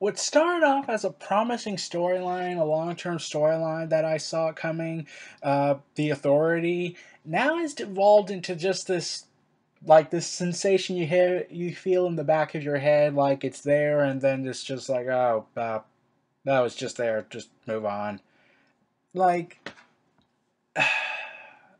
what started off as a promising storyline, a long-term storyline that I saw coming, the Authority, now has devolved into just this, like, this sensation you feel in the back of your head, like it's there, and then it's just like, oh, that was just there, just move on. Like,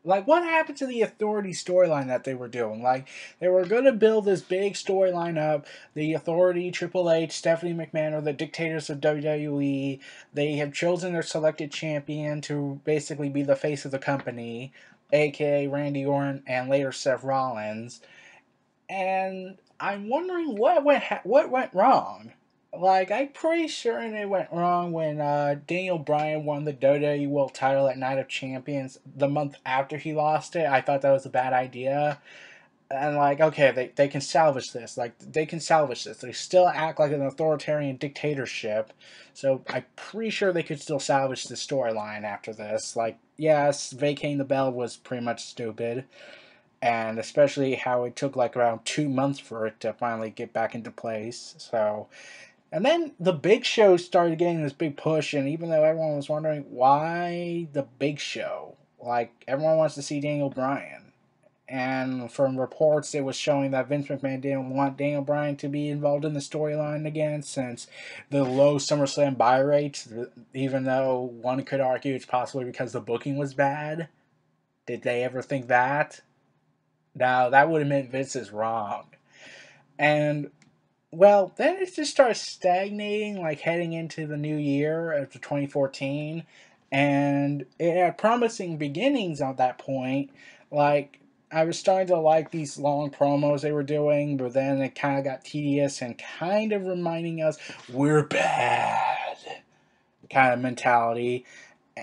like what happened to the Authority storyline that they were doing? Like, they were going to build this big storyline up. The Authority, Triple H, Stephanie McMahon are the dictators of WWE. They have chosen their selected champion to basically be the face of the company, aka Randy Orton and later Seth Rollins. And I'm wondering what went wrong. Like, I'm pretty sure it went wrong when Daniel Bryan won the WWE World Title at Night of Champions the month after he lost it. I thought that was a bad idea. And, like, okay, they can salvage this. Like, they can salvage this. They still act like an authoritarian dictatorship. So I'm pretty sure they could still salvage the storyline after this. Like, yes, vacating the belt was pretty much stupid, and especially how it took like around 2 months for it to finally get back into place. So, and then the Big Show started getting this big push, and even though everyone was wondering why the Big Show, like everyone wants to see Daniel Bryan, and from reports it was showing that Vince McMahon didn't want Daniel Bryan to be involved in the storyline again since the low SummerSlam buy rates. Even though one could argue it's possibly because the booking was bad. Did they ever think that? Now, that would have meant Vince is wrong. And, well, then it just starts stagnating, like heading into the new year after 2014. And it had promising beginnings at that point. Like, I was starting to like these long promos they were doing, but then it kind of got tedious and kind of reminding us, we're bad kind of mentality,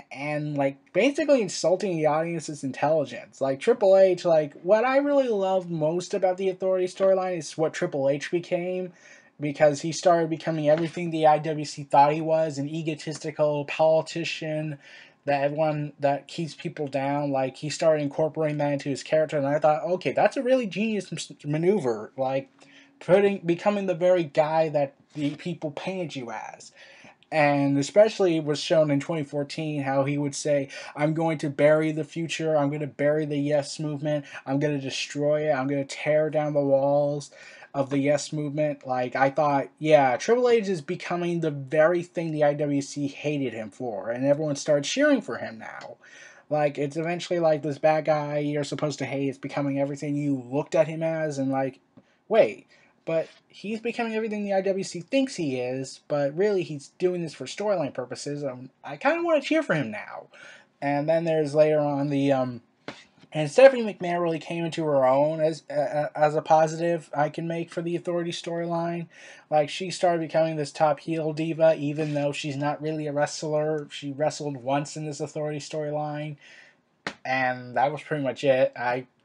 and like basically insulting the audience's intelligence. Like Triple H, like what I really loved most about the Authority storyline is what Triple H became, because he started becoming everything the IWC thought he was, an egotistical politician that everyone that keeps people down. Like he started incorporating that into his character, and I thought, okay, that's a really genius maneuver. Like becoming the very guy that the people painted you as. And especially was shown in 2014 how he would say, I'm going to bury the future, I'm going to bury the Yes movement, I'm going to destroy it, I'm going to tear down the walls of the Yes movement. Like, I thought, yeah, Triple H is becoming the very thing the IWC hated him for, and everyone started cheering for him now. Like, it's eventually like this bad guy you're supposed to hate is becoming everything you looked at him as, and like, wait, but he's becoming everything the IWC thinks he is, but really he's doing this for storyline purposes. I kind of want to cheer for him now. And then there's later on and Stephanie McMahon really came into her own as a positive I can make for the Authority storyline. Like, she started becoming this top heel diva, even though she's not really a wrestler. She wrestled once in this Authority storyline, and that was pretty much it.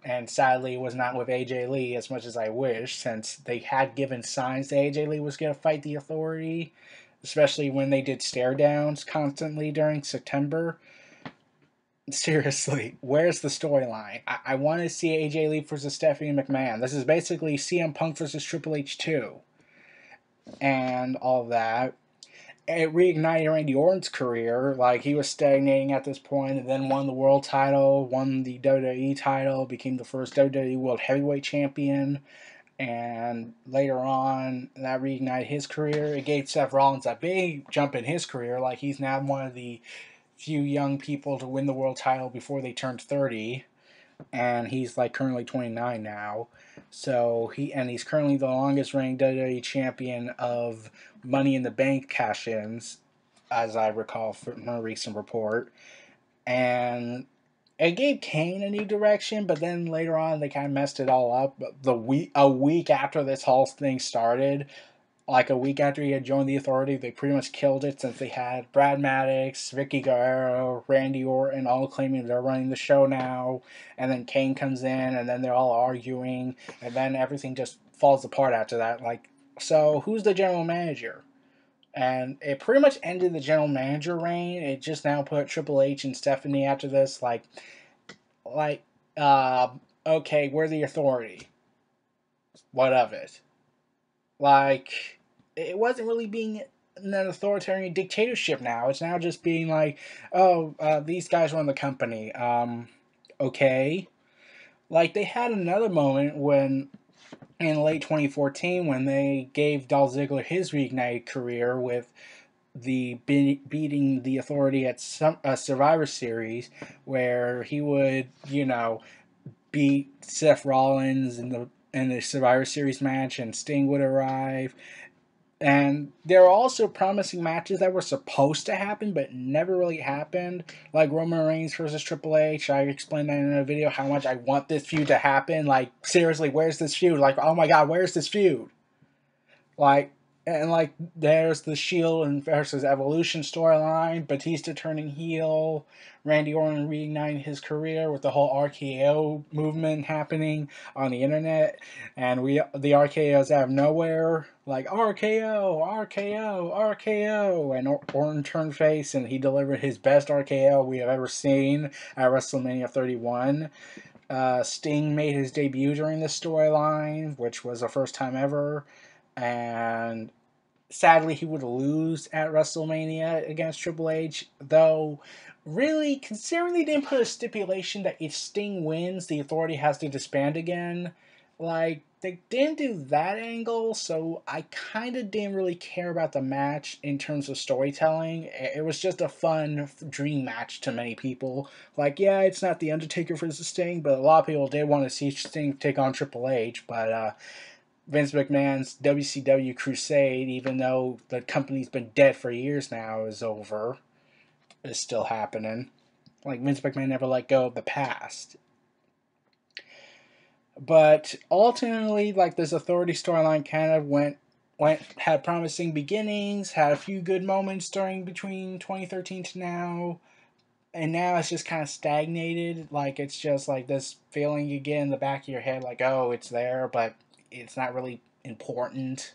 And sadly it was not with AJ Lee as much as I wish, since they had given signs that AJ Lee was going to fight the Authority, especially when they did stare downs constantly during September. Seriously, where's the storyline? I want to see AJ Lee versus Stephanie McMahon. This is basically CM Punk versus Triple H 2 and all that. It reignited Randy Orton's career. Like, he was stagnating at this point, and then won the world title, won the WWE title, became the first WWE World Heavyweight Champion, and later on, that reignited his career. It gave Seth Rollins a big jump in his career. Like, he's now one of the few young people to win the world title before they turned 30, and he's like currently 29 now. So he's currently the longest reigning WWE champion of Money in the Bank cash-ins, as I recall from a recent report. And it gave Kane a new direction, but then later on they kind of messed it all up. A week after this whole thing started, like a week after he had joined the Authority, they pretty much killed it, since they had Brad Maddox, Vicky Guerrero, Randy Orton all claiming they're running the show now, and then Kane comes in, and then they're all arguing, and then everything just falls apart after that. Like, so who's the general manager? And it pretty much ended the general manager reign. It just now put Triple H and Stephanie after this. Like, uh, okay, we're the Authority. What of it? Like, it wasn't really being an authoritarian dictatorship now. It's now just being like, oh, these guys run the company. Okay. Like, they had another moment when, in late 2014, when they gave Dolph Ziggler his reignited career with the beating the Authority at some Survivor Series, where he would, beat Seth Rollins in the Survivor Series match, and Sting would arrive. And there are also promising matches that were supposed to happen but never really happened, like Roman Reigns versus Triple H. I explained that in a video how much I want this feud to happen. Like, seriously, where's this feud? Like, oh my god, where's this feud? Like, and like, there's the Shield and versus Evolution storyline, Batista turning heel, Randy Orton reigniting his career with the whole RKO movement happening on the internet, and the RKOs out of nowhere, like RKO, RKO, RKO, and Orton turned face, and he delivered his best RKO we have ever seen at WrestleMania 31. Sting made his debut during this storyline, which was the first time ever, and sadly he would lose at WrestleMania against Triple H, though really, considering they didn't put a stipulation that if Sting wins, the Authority has to disband again, like, they didn't do that angle, so I kind of didn't really care about the match in terms of storytelling. It was just a fun dream match to many people. Like, yeah, it's not The Undertaker versus Sting, but a lot of people did want to see Sting take on Triple H, but Vince McMahon's WCW crusade, even though the company's been dead for years now, is over. Is still happening. Like, Vince McMahon never let go of the past. But ultimately, like, this Authority storyline kind of had promising beginnings, had a few good moments between 2013 to now, and now it's just kind of stagnated. Like, it's just like this feeling you get in the back of your head, like, oh, it's there, but it's not really important,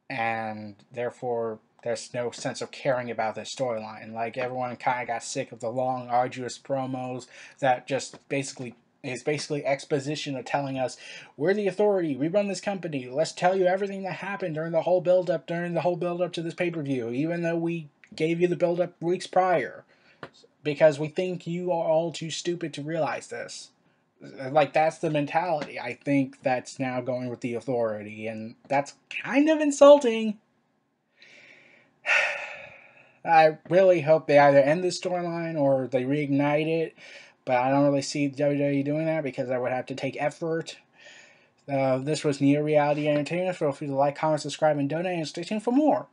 and therefore there's no sense of caring about this storyline. Like, everyone kind of got sick of the long, arduous promos that just basically exposition of telling us, we're the Authority, we run this company, let's tell you everything that happened during the whole build-up to this pay-per-view, even though we gave you the build-up weeks prior, because we think you are all too stupid to realize this. Like, that's the mentality. I think that's now going with the Authority, and that's kind of insulting. I really hope they either end this storyline or they reignite it, but I don't really see WWE doing that because that would have to take effort. This was Neo Reality Entertainment. Feel free to like, comment, subscribe, and donate, and stay tuned for more.